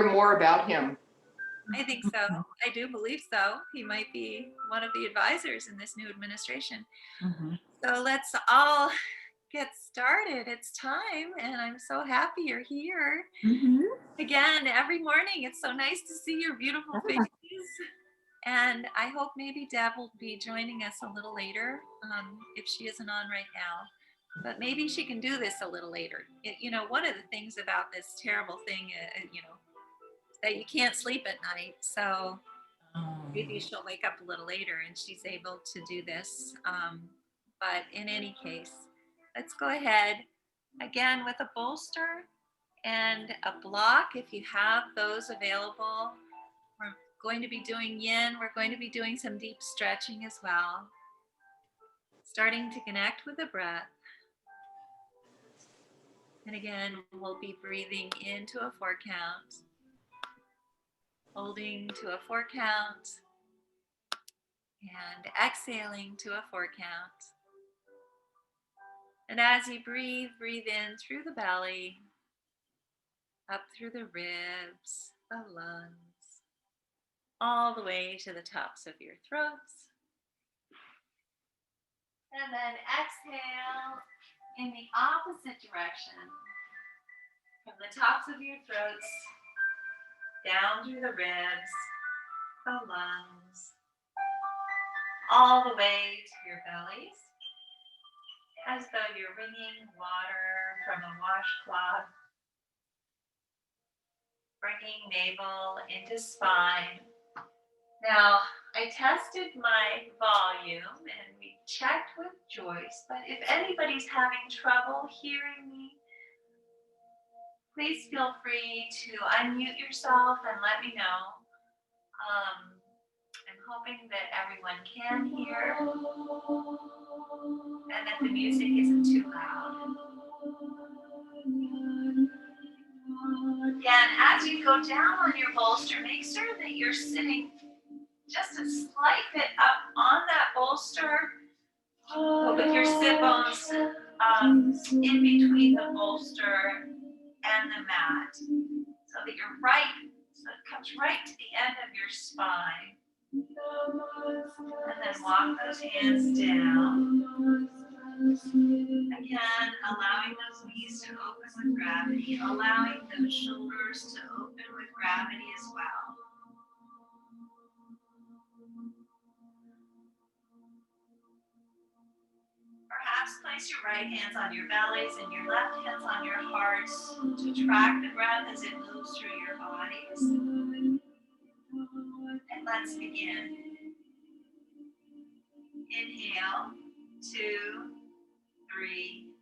more about him. I think so. I do believe so. He might be one of the advisors in this new administration. Mm-hmm. So let's all get started. It's time, and I'm so happy you're here. Mm-hmm. Again, every morning, it's so nice to see your beautiful faces. And I hope maybe Deb will be joining us a little later if she isn't on right now. But maybe she can do this a little later. One of the things about this terrible thing, that you can't sleep at night. So maybe she'll wake up a little later and she's able to do this. But in any case, let's go ahead again with a bolster and a block if you have those available. We're going to be doing yin. We're going to be doing some deep stretching as well. Starting to connect with the breath. And again, we'll be breathing into a 4 count, holding to a 4 count, and exhaling to a 4 count. And as you breathe, breathe in through the belly, up through the ribs, the lungs, all the way to the tops of your throats. And then exhale in the opposite direction, from the tops of your throats, down through the ribs, the lungs, all the way to your bellies, as though you're wringing water from a washcloth, bringing navel into spine. Now, I tested my volume and we checked with Joyce, but if anybody's having trouble hearing me, please feel free to unmute yourself and let me know. I'm hoping that everyone can hear and that the music isn't too loud. Again, as you go down on your bolster, make sure that you're sitting just a slight bit up on that bolster, but with your sit bones in between the bolster and the mat, so that you're so it comes right to the end of your spine. And then walk those hands down. Again, allowing those knees to open with gravity, allowing those shoulders to open with gravity as well. Perhaps place your right hands on your bellies and your left hands on your hearts to track the breath as it moves through your bodies. And let's begin. Inhale, 2, 3,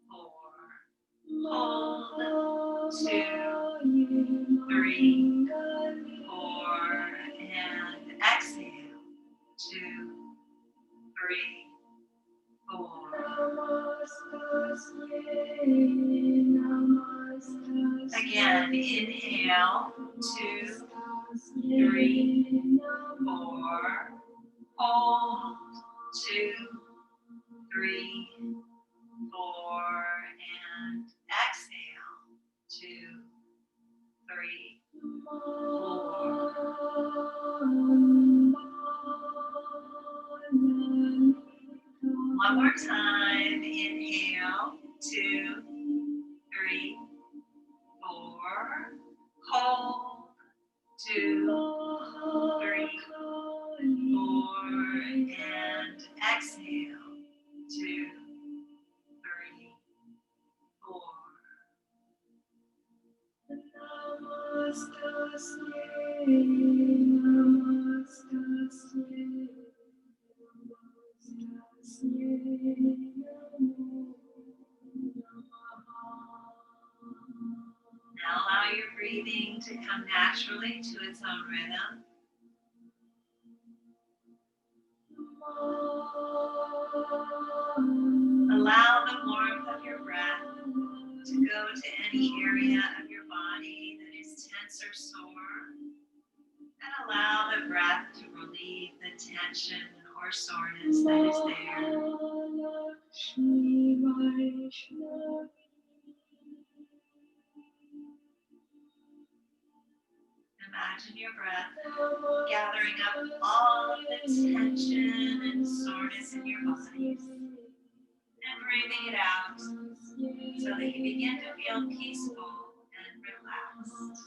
4. Hold, 2, 3, 4. And exhale, 2, 3, 4. Again, inhale, 2, 3, 4. Hold, 2, 3, 4. And exhale, 2, 3, 4. One more time. Inhale, 2, 3, 4. Hold, 2, 3, 4. And exhale, 2, 3, 4. Now allow your breathing to come naturally to its own rhythm. Allow the warmth of your breath to go to any area of your body that is tense or sore. And allow the breath to relieve the tension or soreness that is there. Imagine your breath gathering up all of the tension and soreness in your bodies and breathing it out so that you begin to feel peaceful and relaxed.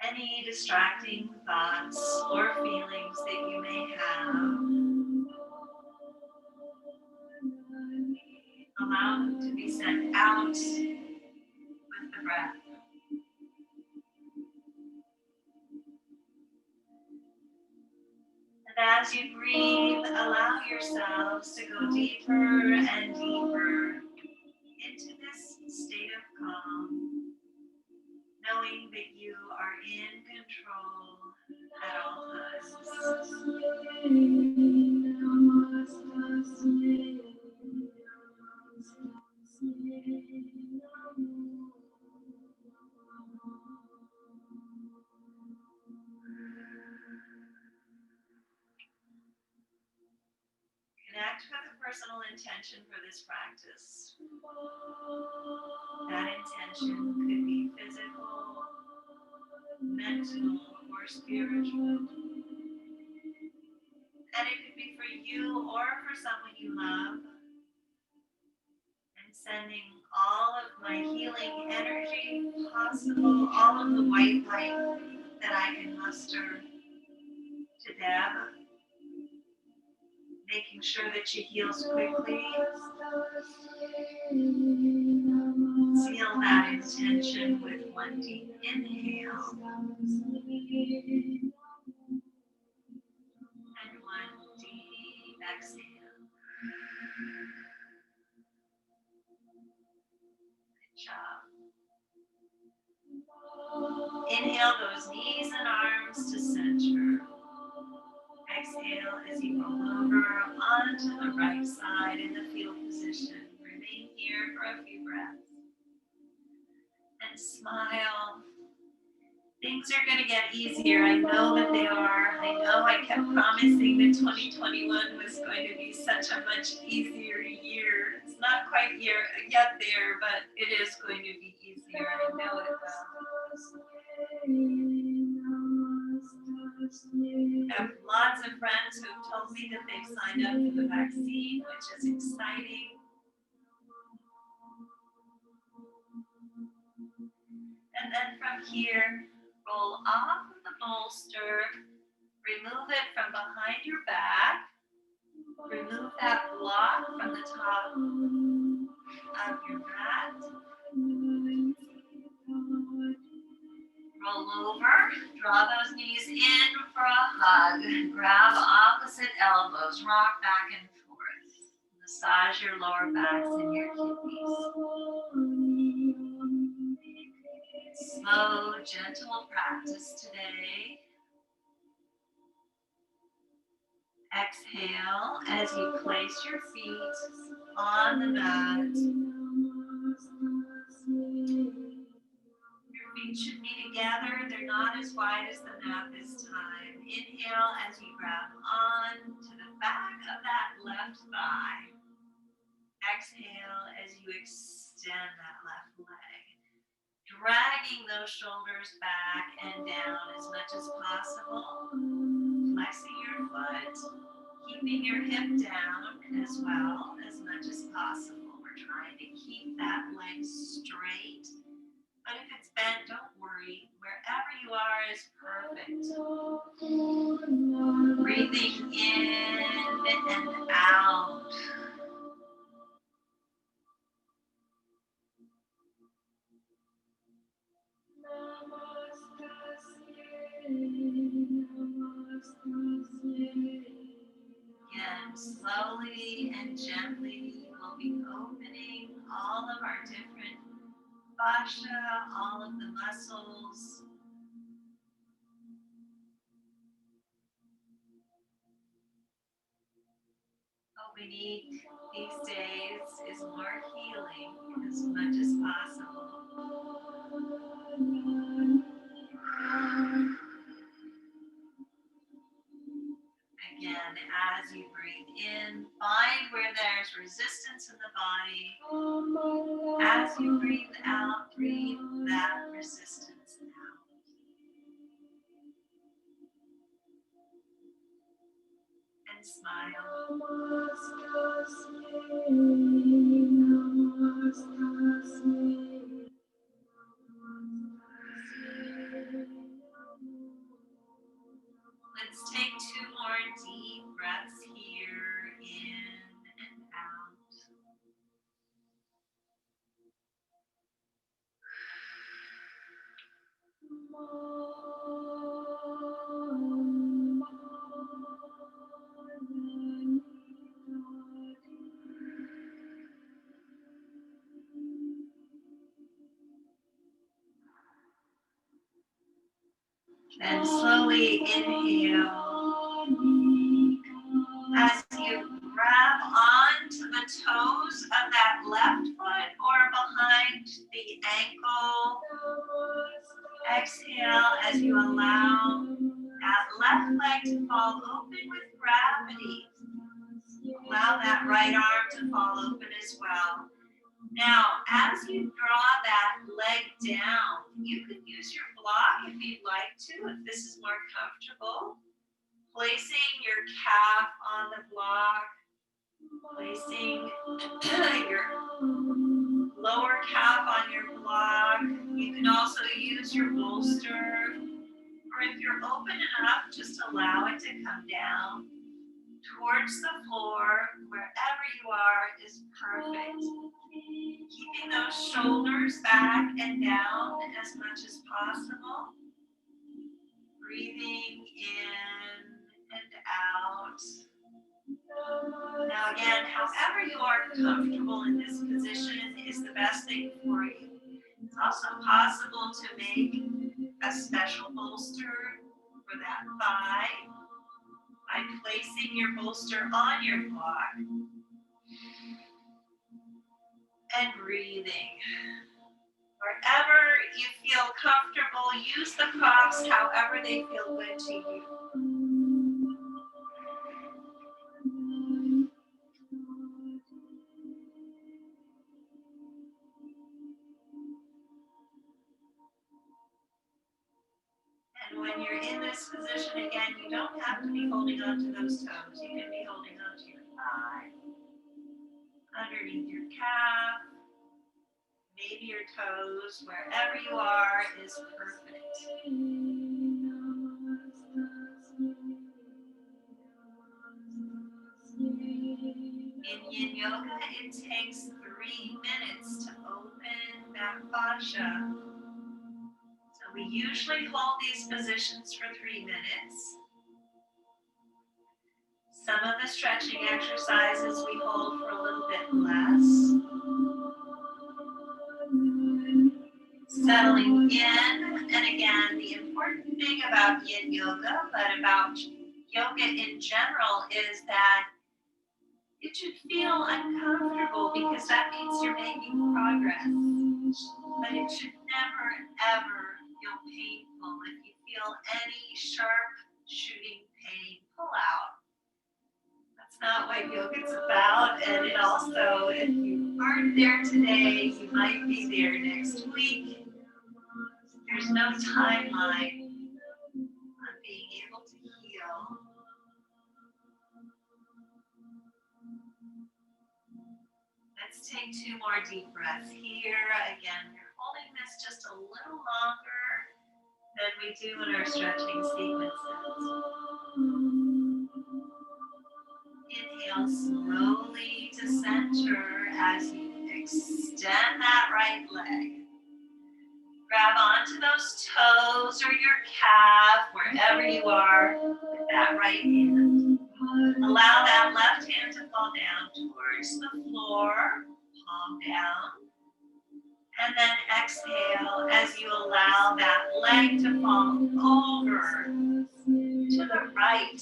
Any distracting thoughts or feelings that you may have, allow them to be sent out with the breath. And as you breathe, allow yourselves to go deeper and deeper into this state of calm, knowing that you are in control at all times. Connect with a personal intention for this practice. That intention could be physical, mental, or spiritual. And it could be for you or for someone you love. And sending all of my healing energy possible, all of the white light that I can muster to Deb, making sure that she heals quickly. Seal that intention with one deep inhale and one deep exhale. Good job. Inhale those knees and arms to center. Exhale as you roll over onto the right side in the fetal position. Remain here for a few breaths. And smile. Things are going to get easier. I know that they are. I know I kept promising that 2021 was going to be such a much easier year. It's not quite yet there, but it is going to be easier. I know it will. I have lots of friends who have told me that they've signed up for the vaccine, which is exciting. And then from here, roll off of the bolster, remove it from behind your back, remove that block from the top of your mat. Roll over, draw those knees in for a hug, grab opposite elbows, rock back and forth. Massage your lower backs and your kidneys. Slow, gentle practice today. Exhale as you place your feet on the mat. Your feet should be together. They're not as wide as the mat this time. Inhale as you grab on to the back of that left thigh. Exhale as you extend that left leg. Dragging those shoulders back and down as much as possible. Flexing your foot. Keeping your hip down as well as much as possible. We're trying to keep that leg straight. But if it's bent, don't worry. Wherever you are is perfect. Breathing in and out. Again, slowly and gently, we'll be opening all of our different fascia, all of the muscles. What we need these days is more healing as much as possible. Again, as you breathe in, find where there's resistance in the body. As you breathe out, breathe that resistance out. And smile. Let's take 2 more deep breaths here, in and out. And slowly inhale as you grab onto the toes of that left foot or behind the ankle. Exhale as you allow that left leg to fall open with gravity. Allow that right arm to fall open as well. Now, as you draw that leg down, you can use your block if you'd like to, if this is more comfortable. Placing your calf on the block, placing your lower calf on your block. You can also use your bolster, or if you're open enough, just allow it to come down towards the floor. Wherever you are is perfect. Keeping those shoulders back and down as much as possible. Breathing in and out. Now again, however you are comfortable in this position is the best thing for you. It's also possible to make a special bolster for that thigh by placing your bolster on your block and breathing. Wherever you feel comfortable, use the props however they feel good to you. And when you're in this position again, you don't have to be holding on to those toes. You can be holding on to your thigh, underneath your calf, maybe your toes, wherever you are is perfect. In Yin Yoga, it takes 3 minutes to open that fascia. So we usually hold these positions for 3 minutes. Some of the stretching exercises we hold for a little bit less. Settling in, and again, the important thing about Yin Yoga, but about yoga in general, is that it should feel uncomfortable because that means you're making progress. But it should never, ever feel painful. If you feel any sharp shooting pain, pull out. That's not what yoga's about. And it also, if you aren't there today, you might be there next week. There's no timeline on being able to heal. Let's take 2 more deep breaths here. Again, we're holding this just a little longer than we do in our stretching sequences. Inhale slowly to center as you extend that right leg. Grab onto those toes or your calf, wherever you are, with that right hand. Allow that left hand to fall down towards the floor, palm down. And then exhale as you allow that leg to fall over to the right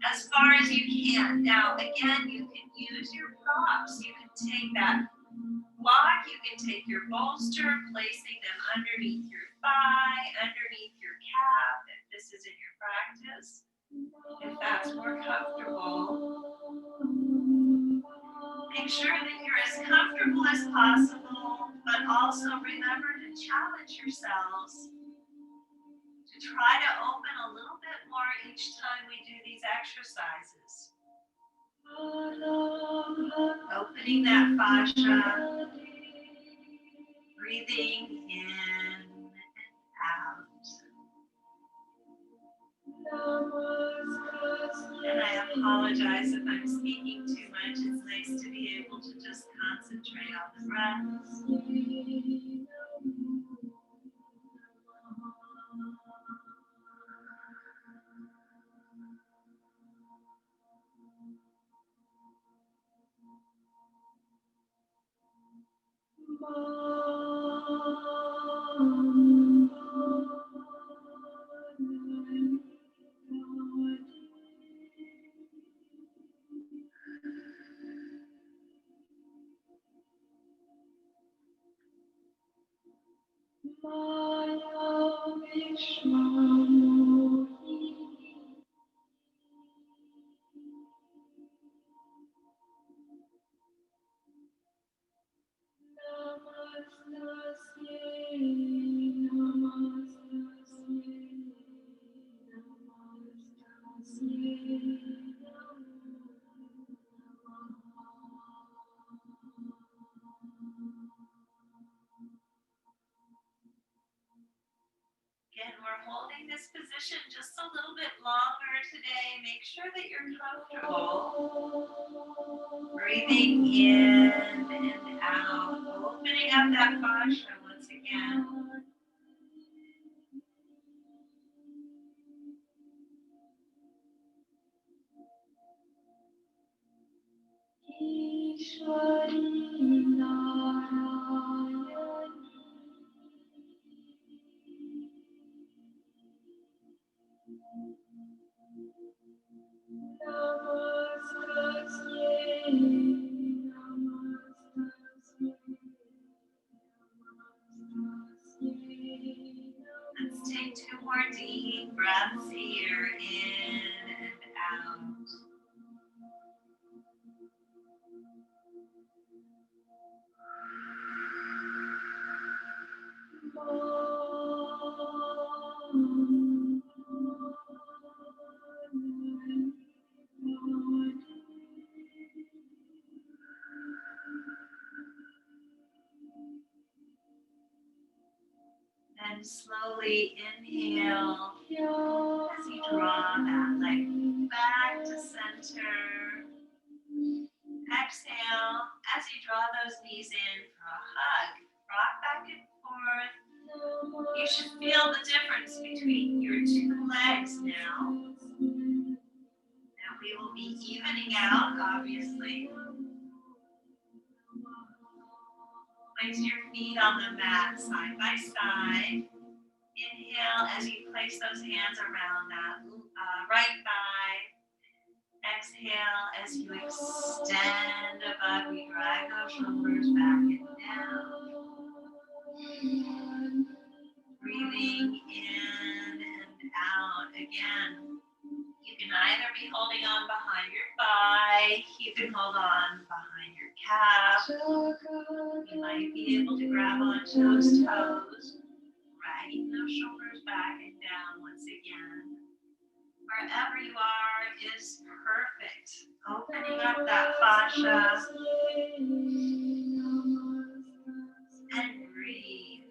as far as you can. Now, again, you can use your props. You can take that block, you can take your bolster, placing them underneath your thigh, underneath your calf, if this is in your practice. If that's more comfortable. Make sure that you're as comfortable as possible, but also remember to challenge yourselves to try to open a little bit more each time we do these exercises. Opening that fascia, breathing in and out. And I apologize if I'm speaking too much. It's nice to be able to just concentrate on the breath. Again, we're holding this position just a little bit longer today. Make sure that you're comfortable. Breathing in and out. Opening up that fascia once again. Let's take 2 more deep breaths here, in and out. And slowly inhale as you draw that leg back to center. Exhale as you draw those knees in for a hug. Rock back and forth. You should feel the difference between your 2 legs now. And we will be evening out, obviously. Place your feet on the mat side by side. Inhale as you place those hands around that right thigh. Exhale as you extend above. You drag those shoulders back and down. Breathing in and out again. You can either be holding on behind your thigh, you can hold on behind your calf. You might be able to grab onto those toes, dragging those shoulders back and down once again. Wherever you are is perfect. Opening up that fascia and breathe.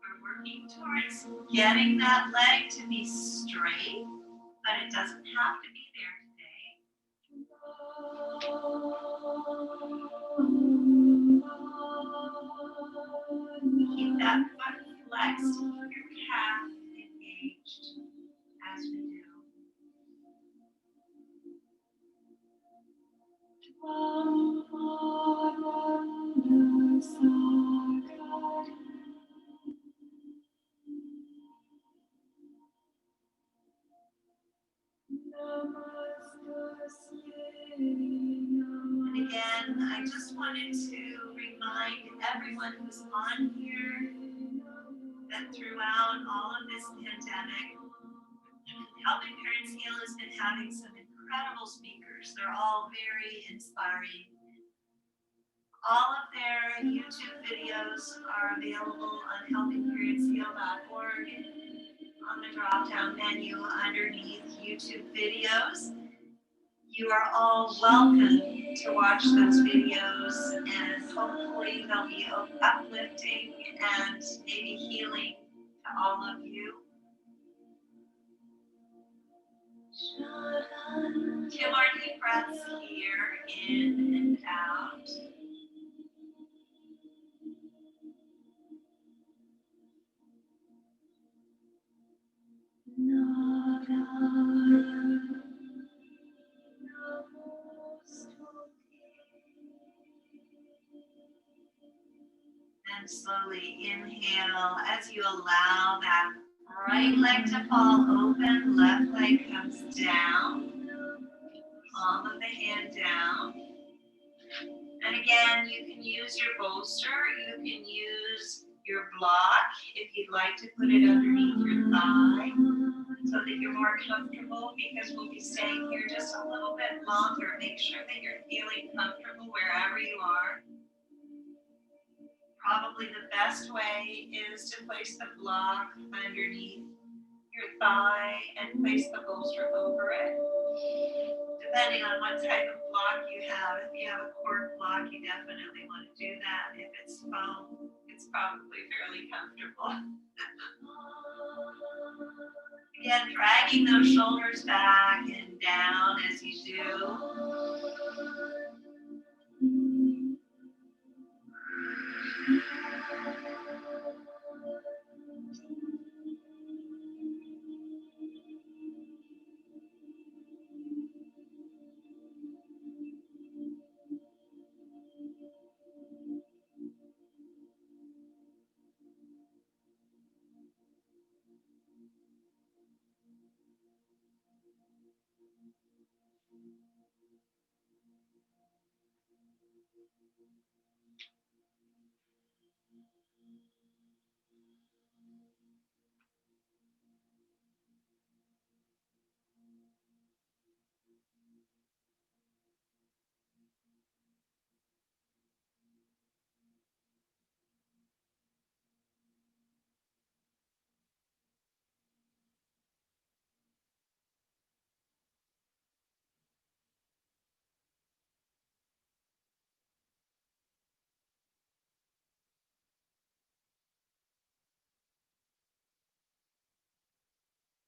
We're working towards getting that leg to be straight, but it doesn't have to be there today. Keep that foot flexed, your calf engaged as we do. And again, I just wanted to remind everyone who's on here that throughout all of this pandemic, Helping Parents Heal has been having some incredible speakers. They're all very inspiring. All of their YouTube videos are available on helpingparentsheal.org on the drop-down menu underneath YouTube videos. You are all welcome to watch those videos, and hopefully they'll be uplifting and maybe healing to all of you. 2 more deep breaths here, in and out. And slowly inhale as you allow that right leg to fall open, left leg comes down, palm of the hand down. And again, you can use your bolster, you can use your block if you'd like to put it underneath your thigh so that you're more comfortable, because we'll be staying here just a little bit longer. Make sure that you're feeling comfortable wherever you are. Probably the best way is to place the block underneath your thigh and place the bolster over it. Depending on what type of block you have. If you have a cork block, you definitely want to do that. If it's foam, it's probably fairly comfortable. Again, dragging those shoulders back and down as you do.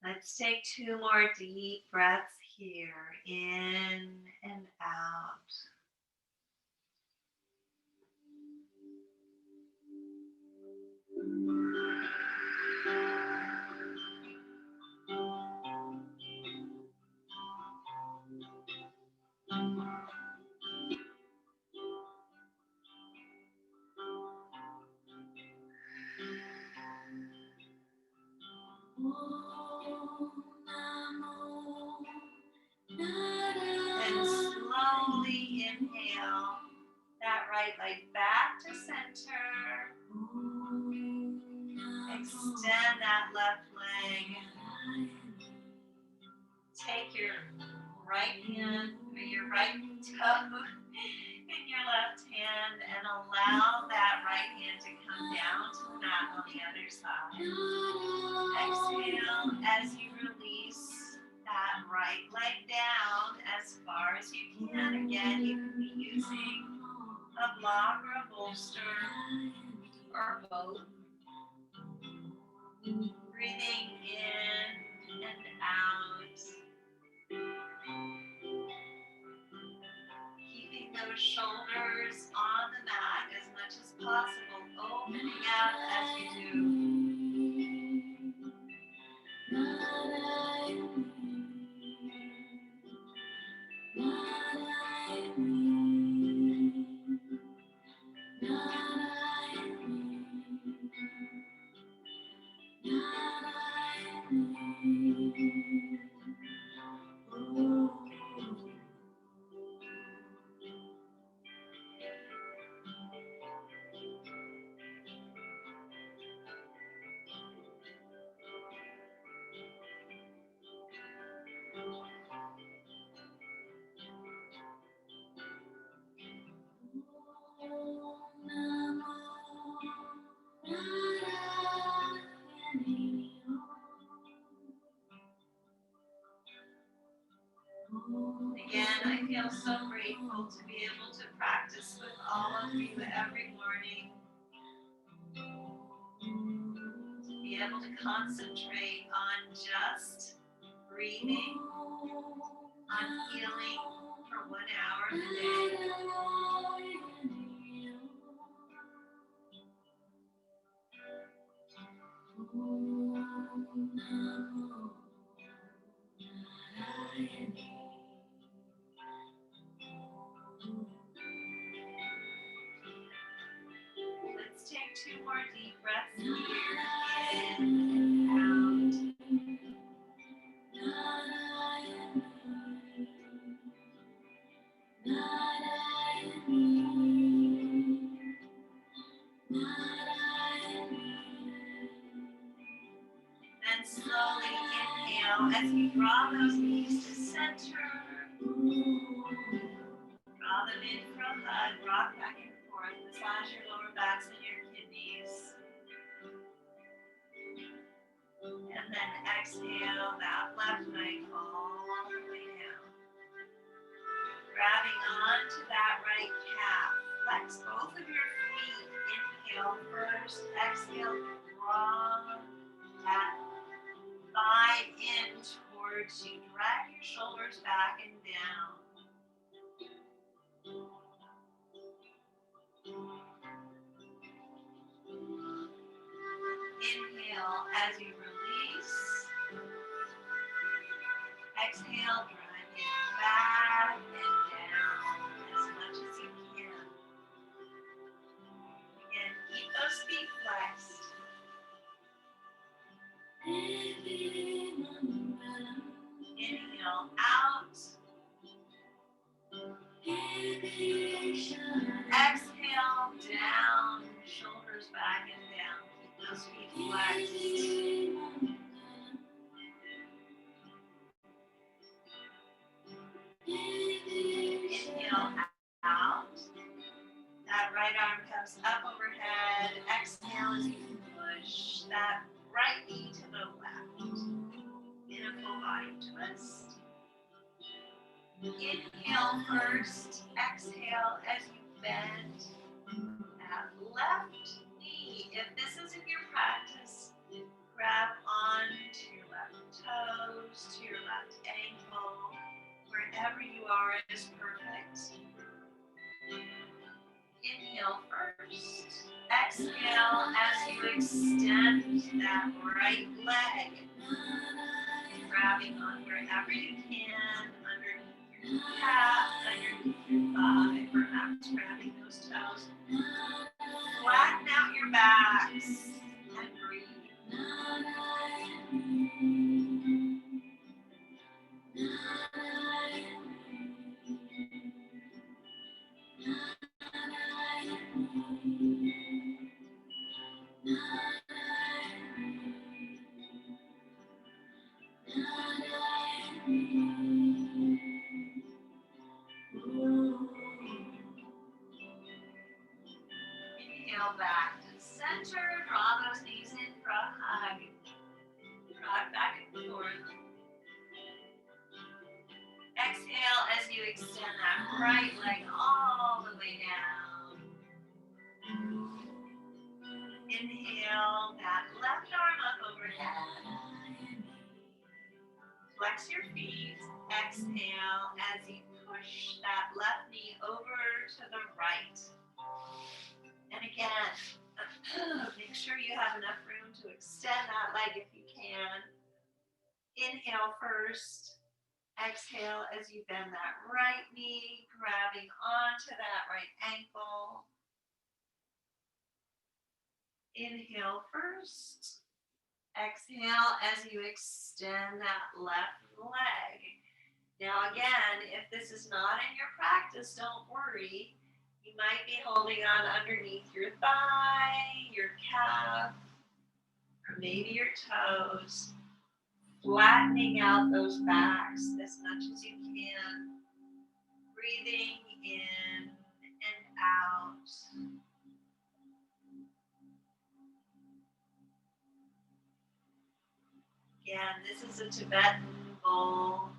Let's take 2 more deep breaths here, in and out. And slowly inhale that right leg back to center. Extend that left leg. Take your right hand or your right toe in your left hand and allow that right hand to come down to the mat on the other side. Exhale as you release that right leg down as far as you can. Again, you can be using a block or a bolster or both. Breathing in and out. Keeping those shoulders on the mat as much as possible, opening up as you do. feel so grateful to be able to practice with all of you every morning. To be able to concentrate on just breathing, on healing for 1 hour a day. Let's take 2 more deep breaths here. In and out. Then slowly inhale as you draw those knees to center. Draw them in for a hug, rock back and forth, massage your lower backs and your kidneys. And then exhale that left leg all the way down. Grabbing onto that right calf. Flex both of your feet. Inhale first. Exhale, draw that thigh in towards you. Drag your shoulders back and down. Inhale as you release. Exhale, drive it back and down as much as you can. Again, keep those feet flexed. Inhale out. Exhale down, shoulders back and down. Keep those feet flexed. Inhale out. That right arm comes up overhead. Exhale as you push that right knee to the left. In a full body twist. Inhale first. Exhale as you bend that left knee. If this isn't your practice, grab onto your left toes, to your left ankle. Wherever you are is perfect. Inhale first. Exhale as you extend that right leg. Grabbing on wherever you can, underneath your calf, underneath your thigh, perhaps grabbing those toes. Flatten out your backs and breathe. Inhale back to center. Draw those knees in for a hug. Rock back and forth. Exhale as you extend that right leg all the way down. Inhale that left arm up overhead. Flex your feet. Exhale as you push that left knee over to the right. And again, make sure you have enough room to extend that leg if you can. Inhale first. Exhale as you bend that right knee, grabbing onto that right ankle. Inhale first. Exhale as you extend that left leg. Now again, if this is not in your practice, don't worry. You might be holding on underneath your thigh, your calf, or maybe your toes. Flattening out those backs as much as you can. Breathing in and out. Again, this is a Tibetan bowl.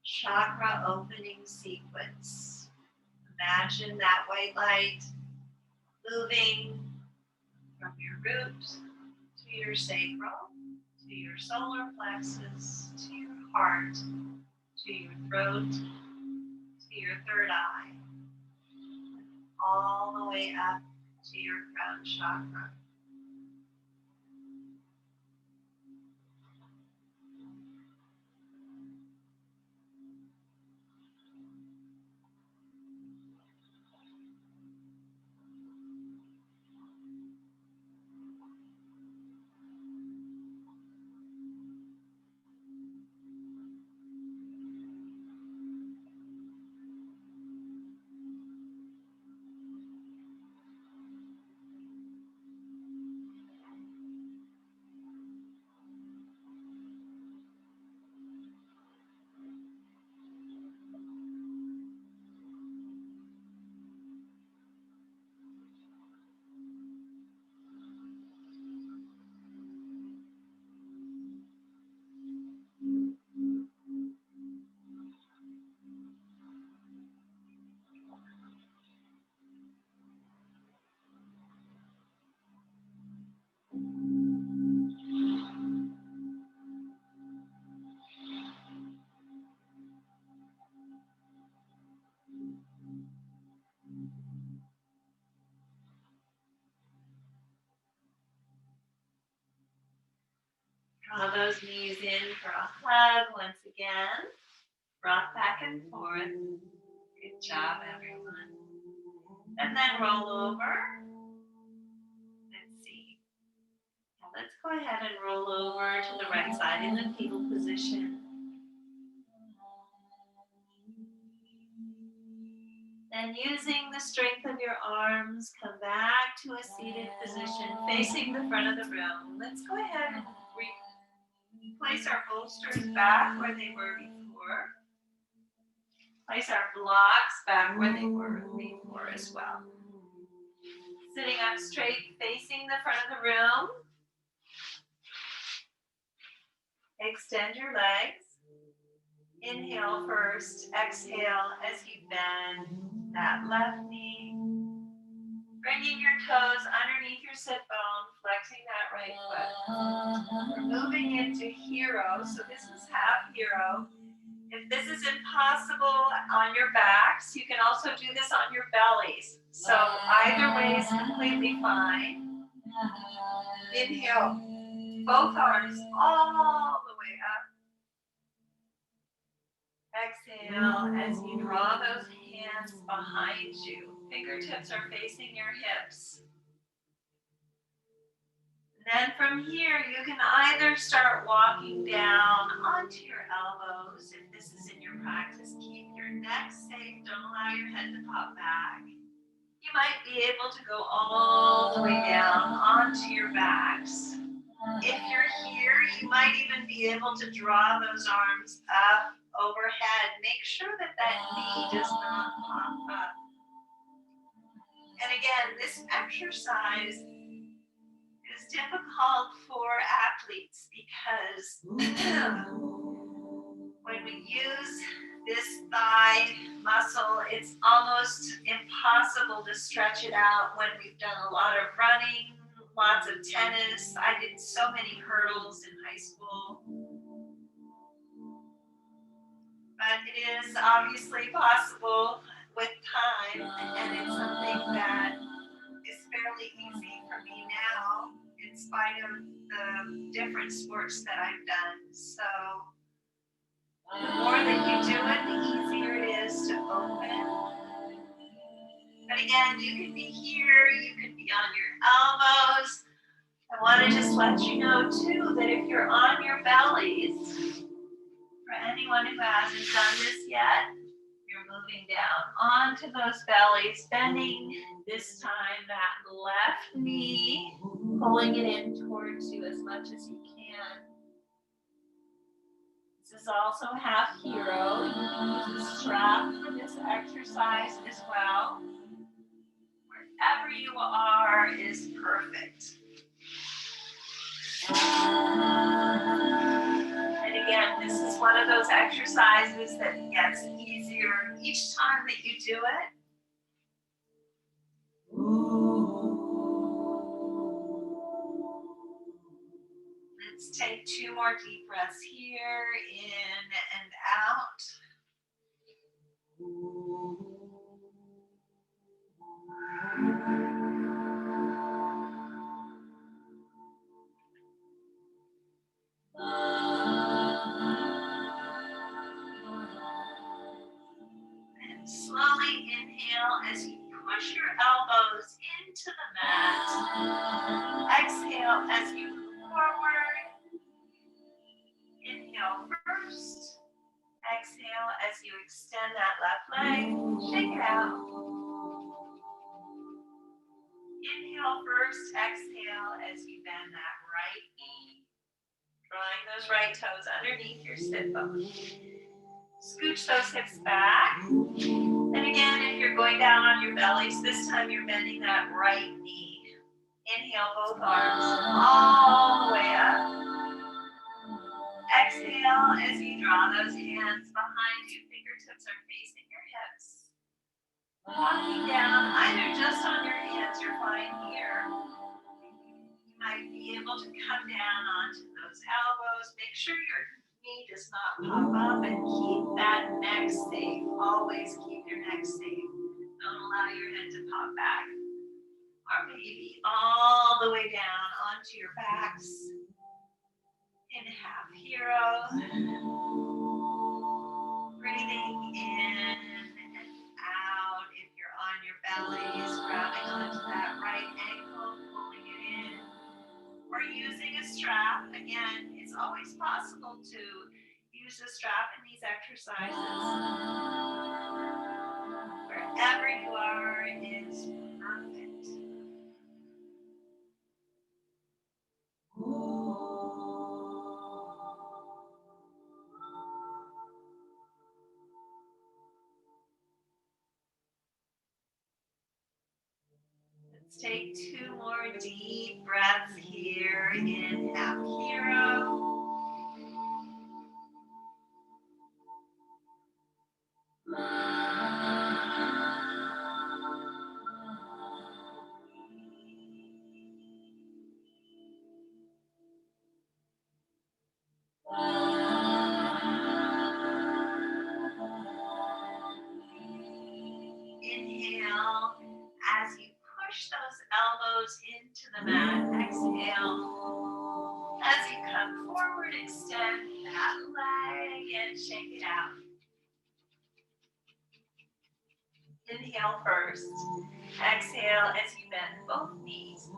chakra opening sequence. Imagine that white light moving from your root to your sacral, to your solar plexus, to your heart, to your throat, to your third eye, all the way up to your crown chakra. Draw those knees in for a hug once again. Rock back and forth. Good job, everyone. And then roll over. Let's see. Now let's go ahead and roll over to the right side in the fetal position. Then using the strength of your arms, come back to a seated position facing the front of the room. Let's go ahead and place our bolsters back where they were before. Place our blocks back where they were before as well. Sitting up straight, facing the front of the room. Extend your legs. Inhale first, exhale as you bend that left knee. Bringing your toes underneath your sit bone, flexing that right foot. We're moving into hero, so this is half hero. If this is impossible on your backs, you can also do this on your bellies. So either way is completely fine. Inhale, both arms all the way up. Exhale as you draw those hands behind you. Fingertips are facing your hips. Then from here, you can either start walking down onto your elbows. If this is in your practice, keep your neck safe. Don't allow your head to pop back. You might be able to go all the way down onto your backs. If you're here, you might even be able to draw those arms up overhead. Make sure that that knee does not pop up. And again, this exercise is difficult for athletes because when we use this thigh muscle, it's almost impossible to stretch it out when we've done a lot of running, lots of tennis. I did so many hurdles in high school. But it is obviously possible with time, and it's something that is fairly easy for me now, in spite of the different sports that I've done. So the more that you do it, the easier it is to open. But again, you can be here, you can be on your elbows. I want to just let you know too that if you're on your bellies, for anyone who hasn't done this yet, you're moving down onto those bellies, bending this time that left knee, pulling it in towards you as much as you can. This is also half hero. You can use a strap for this exercise as well. Wherever you are is perfect. And again, this is one of those exercises that gets easier each time that you do it. Let's take 2 more deep breaths here, in and out. And slowly inhale as you push your elbows into the mat. Exhale as you move forward. Inhale first. Exhale as you extend that left leg. Shake it out. Inhale first. Exhale as you bend that right knee. Drawing those right toes underneath your sit bone. Scooch those hips back. And again, if you're going down on your bellies, this time you're bending that right knee. Inhale both arms all the way up. Exhale as you draw those hands behind you. Fingertips are facing your hips. Walking down, either just on your hands, you're fine here. You might be able to come down onto those elbows. Make sure your knee does not pop up and keep that neck safe. Always keep your neck safe. Don't allow your head to pop back. Or maybe all the way down onto your backs. In half hero. Breathing in and out. If you're on your bellies, grabbing onto that right ankle, pulling it in. Or using a strap. Again, it's always possible to use a strap in these exercises. Wherever you are is perfect. Let's take 2 more deep breaths here. In half hero. Inhale as you push those elbows into the mat. Exhale as you come forward, extend that leg and shake it out. Inhale first. Exhale as you bend both knees.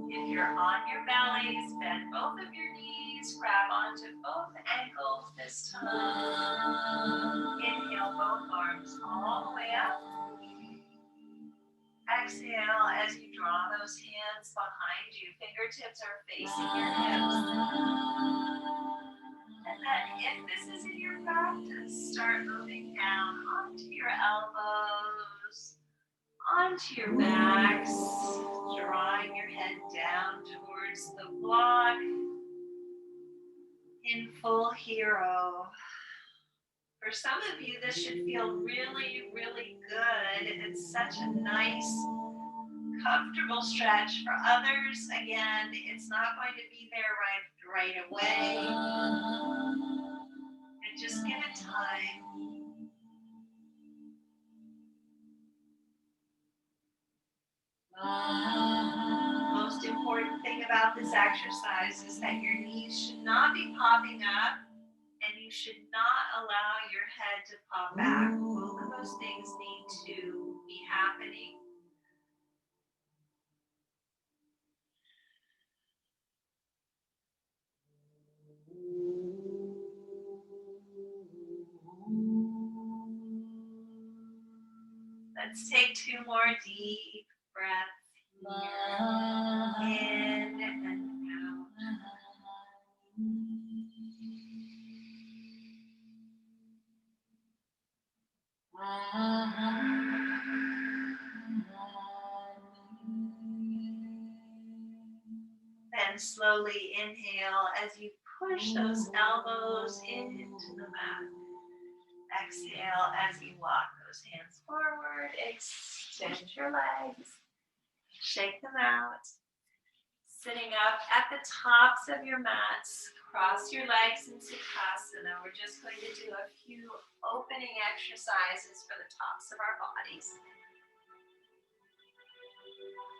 If you're on your bellies, bend both of your knees. Grab onto both ankles this time. Inhale both arms all the way up. Exhale as you draw those hands behind you. Fingertips are facing your hips. And then if this is in your practice, start moving down onto your elbows, onto your backs, drawing your head down towards the block in full hero. For some of you, this should feel really, really good. It's such a nice, comfortable stretch. For others, again, it's not going to be there right away. And just give it time. Most important thing about this exercise is that your knees should not be popping up and you should not allow your head to pop back. Both of those things need to be happening. Let's take 2 more deep breaths here. In and out. Then slowly inhale as you push those elbows into the mat. Exhale as you walk those hands forward. Extend your legs. Shake them out. Sitting up at the tops of your mats. Cross your legs in Sukhasana. We're just going to do a few opening exercises for the tops of our bodies.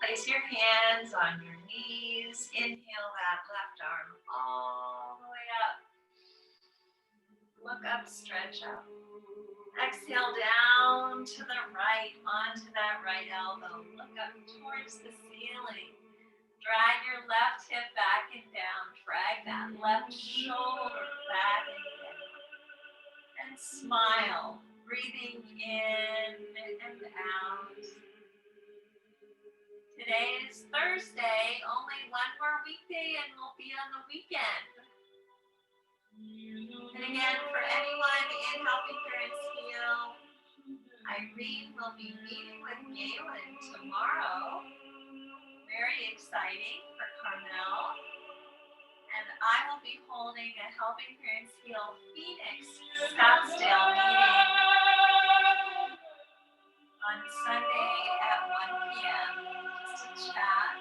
Place your hands on your knees. Inhale that left arm all the way up. Look up, stretch up. Exhale down to the right, onto that right elbow. Look up towards the ceiling. Drag your left hip back and down. Drag that left shoulder back and down. And smile, breathing in and out. Today is Thursday, only one more weekday and we'll be on the weekend. And again, for anyone in Helping Parents Heal, Irene will be meeting with Galen tomorrow. Very exciting for Carmel. And I will be holding a Helping Parents Heal Phoenix Scottsdale meeting on Sunday at 1 p.m. just to chat.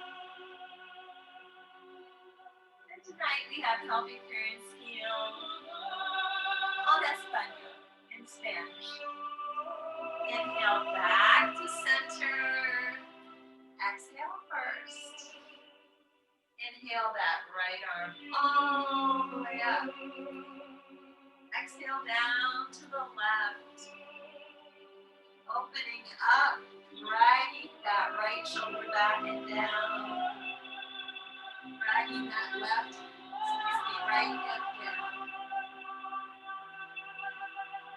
And tonight we have Helping Parents Heal en español, in Spanish. Inhale back to center. Exhale first. Inhale that right arm all the way up. Exhale down to the left. Opening up, dragging that right shoulder back and down. Dragging that right hip down.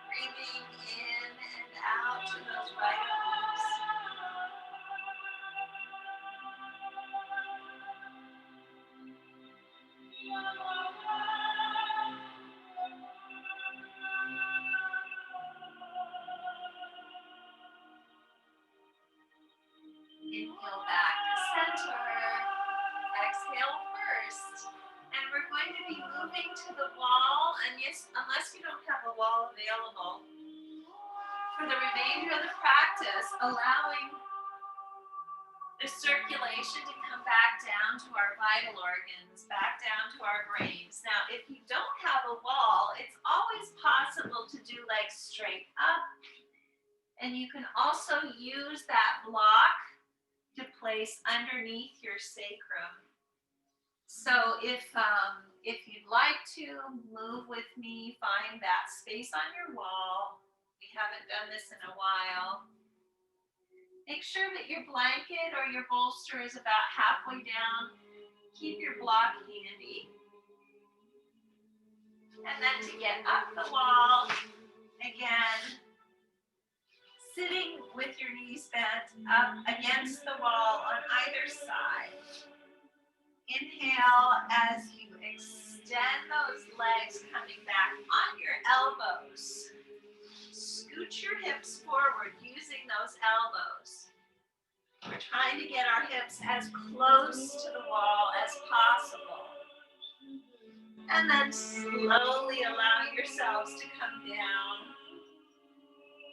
Breathing in and out to those right arms. Inhale back to center. Exhale first. And we're going to be moving to the wall. And yes, unless you don't have a wall available, for the remainder of the practice, allowing the circulation to come back down to our vital organs, back down to our brains. Now, if you don't have a wall, it's always possible to do legs straight up. And you can also use that block to place underneath your sacrum. So if you'd like to move with me, find that space on your wall. We haven't done this in a while. Make sure that your blanket or your bolster is about halfway down. Keep your block handy. And then to get up the wall, again, sitting with your knees bent up against the wall on either side. Inhale as you extend those legs coming back on your elbows. Scoot your hips forward using those elbows. We're trying to get our hips as close to the wall as possible. And then slowly allow yourselves to come down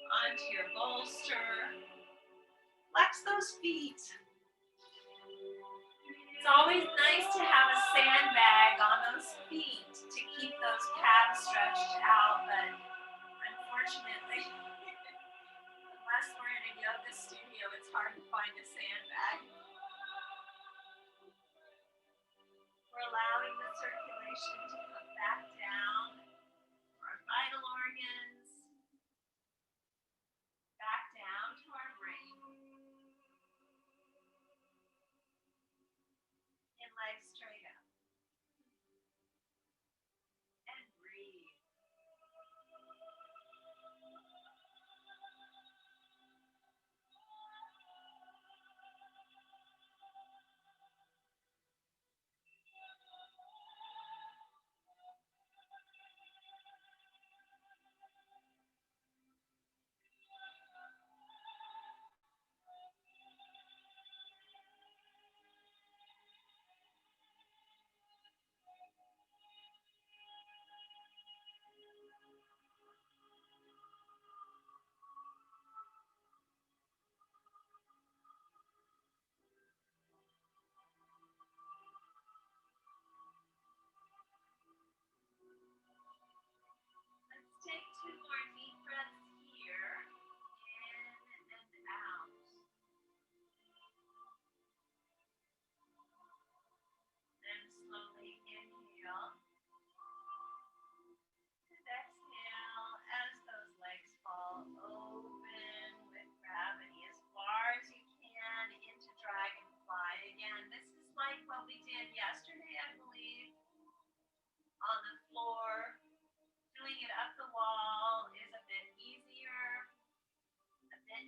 onto your bolster. Flex those feet. It's always nice to have a sandbag on those feet to keep those calves stretched out, but unfortunately, unless we're in a yoga studio, it's hard to find a sandbag. We're allowing the circulation to come back down our vital organs, back down to our brain. And legs straight up. And breathe.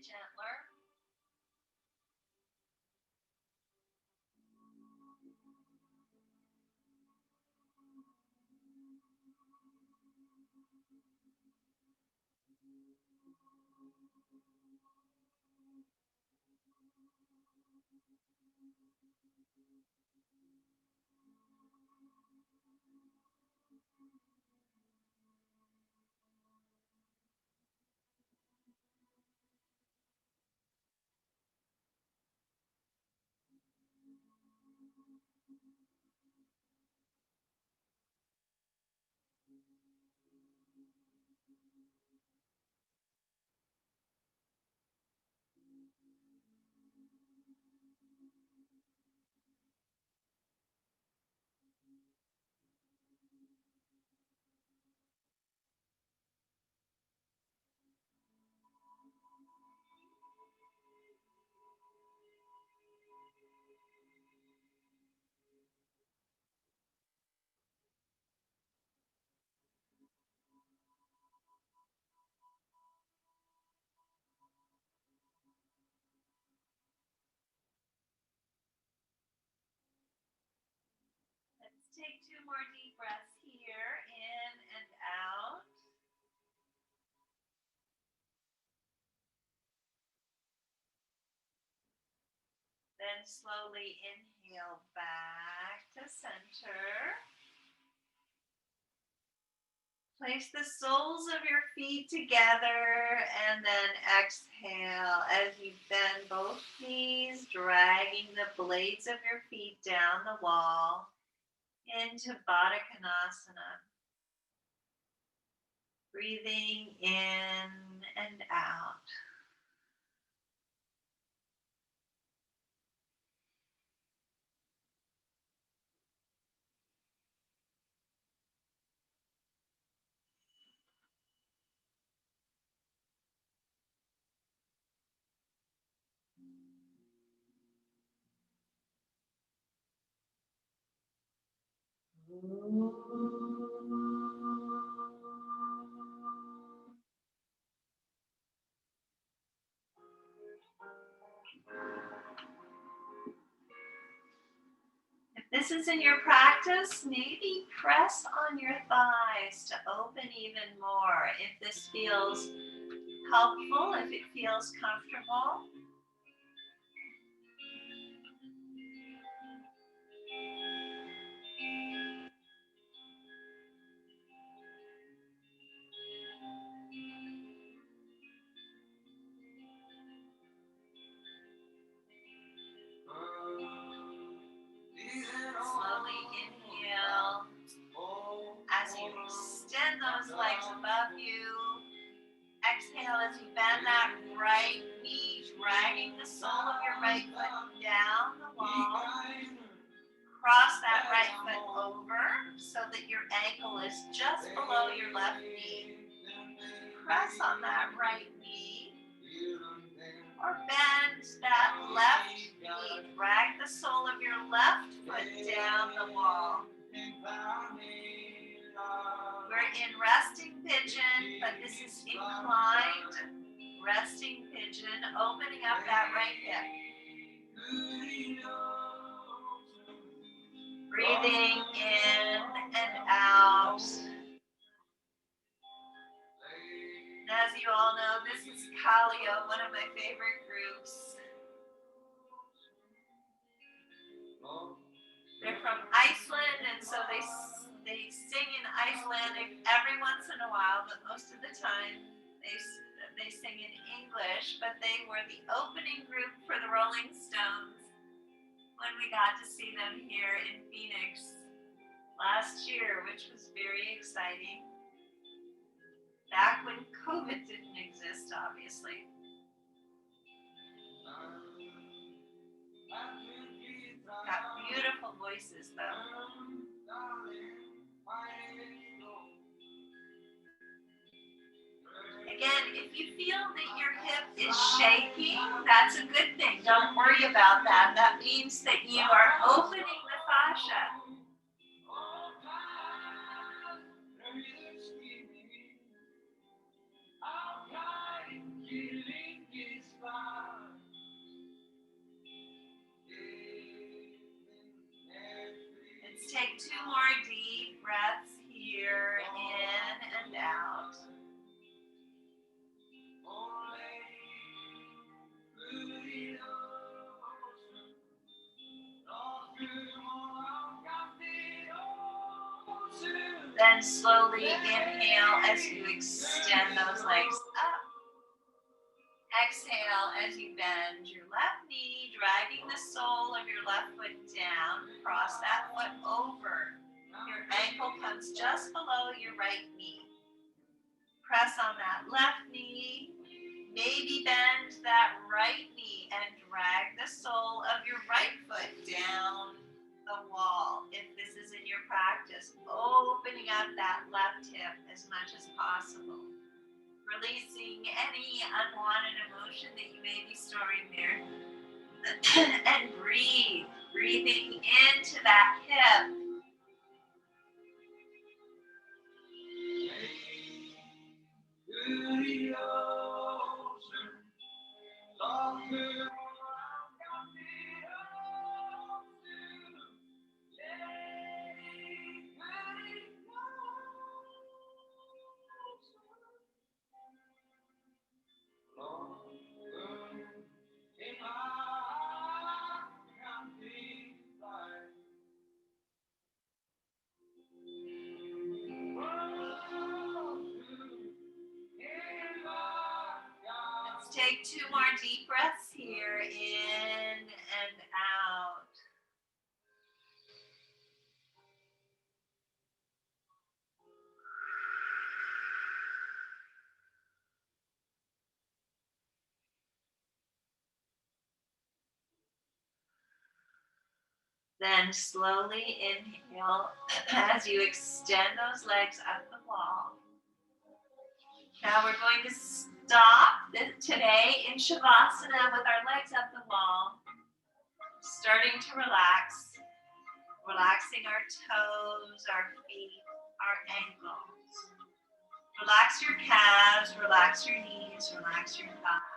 gentler. Let's take 2 more deep breaths here, in and out. Then slowly inhale back to center. Place the soles of your feet together and then exhale as you bend both knees, dragging the blades of your feet down the wall into Baddha Konasana. Breathing in and out. If this is in your practice, maybe press on your thighs to open even more. If this feels helpful, if it feels comfortable. Slowly inhale as you extend those legs above you. Exhale as you bend that right knee, dragging the sole of your right foot down the wall. Cross that right foot over so that your ankle is just below your left knee. Press on that right knee. Or bend that left knee. Drag the sole of your left foot down the wall. We're in resting pigeon, but this is inclined resting pigeon, opening up that right hip. Breathing in and out. And as you all know, this is Kalio, one of my favorite groups. They're from Iceland, and so they sing in Icelandic every once in a while, but most of the time they sing in English. But they were the opening group for the Rolling Stones when we got to see them here in Phoenix last year, which was very exciting. Back when COVID didn't exist, obviously. Got beautiful voices, though. Again, if you feel that your hip is shaking, that's a good thing. Don't worry about that. That means that you are opening the fascia. slowly inhale as you extend those legs up. Exhale as you bend your left knee, dragging the sole of your left foot down. Cross that foot over. Your ankle comes just below your right knee. Press on that left knee. Maybe bend that right knee and drag the sole of your right foot down the wall. If this is in your practice, opening up that left hip as much as possible. Releasing any unwanted emotion that you may be storing there. And breathe. Breathing into that hip. Take 2 more deep breaths here, in and out. Then slowly inhale as you extend those legs up the wall. Now we're going to stop today in Shavasana with our legs up the wall. Starting to relax. Relaxing our toes, our feet, our ankles. Relax your calves, relax your knees, relax your thighs.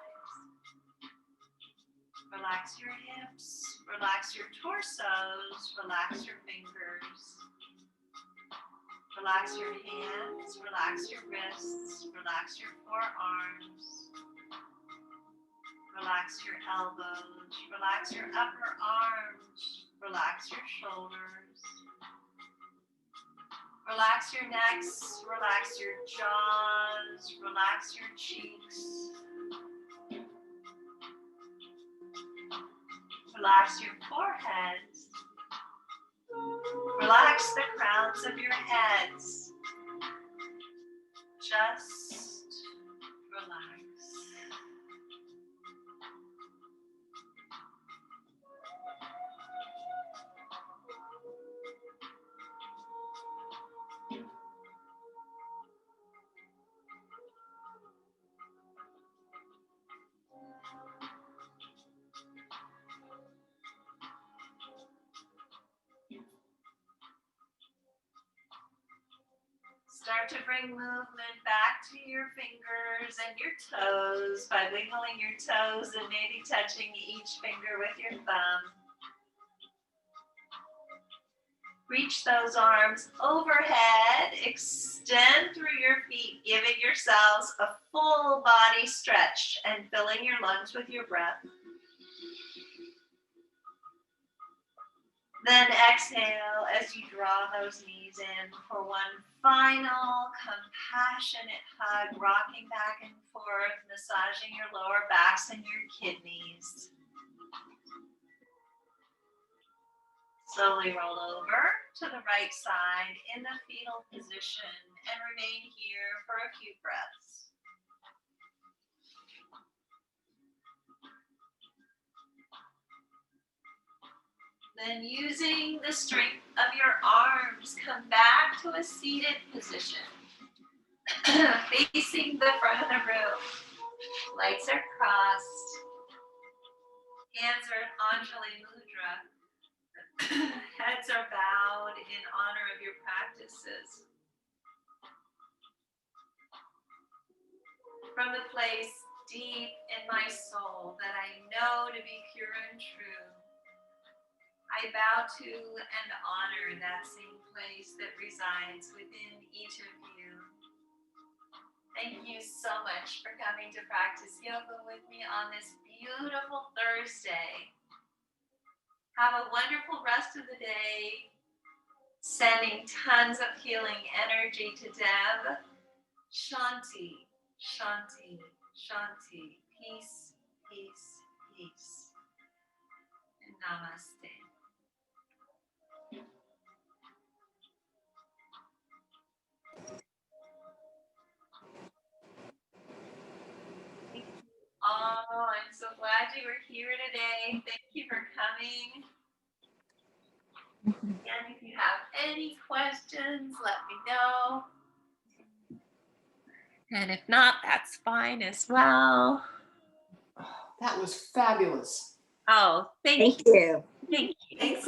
Relax your hips, relax your torsos, relax your fingers. Relax your hands, relax your wrists, relax your forearms. Relax your elbows, relax your upper arms, relax your shoulders. Relax your necks, relax your jaws, relax your cheeks. Relax your foreheads. Relax the crowns of your heads. Just relax. Start to bring movement back to your fingers and your toes by wiggling your toes and maybe touching each finger with your thumb. Reach those arms overhead, extend through your feet, giving yourselves a full body stretch and filling your lungs with your breath. Then exhale as you draw those knees in for one final compassionate hug, rocking back and forth, massaging your lower backs and your kidneys. Slowly roll over to the right side in the fetal position and remain here for a few breaths. Then using the strength of your arms, come back to a seated position. Facing the front of the room. Legs are crossed. Hands are in Anjali Mudra. Heads are bowed in honor of your practices. From the place deep in my soul that I know to be pure and true, I bow to and honor that same place that resides within each of you. Thank you so much for coming to practice yoga with me on this beautiful Thursday. Have a wonderful rest of the day. Sending tons of healing energy to Deb. Shanti, Shanti, Shanti. Peace, peace, peace. And namaste. Thank you all. I'm so glad you were here today. Thank you for coming. And if you have any questions, let me know. And if not, that's fine as well. That was fabulous. Oh, thank Thank you. you. Thank you. Thanks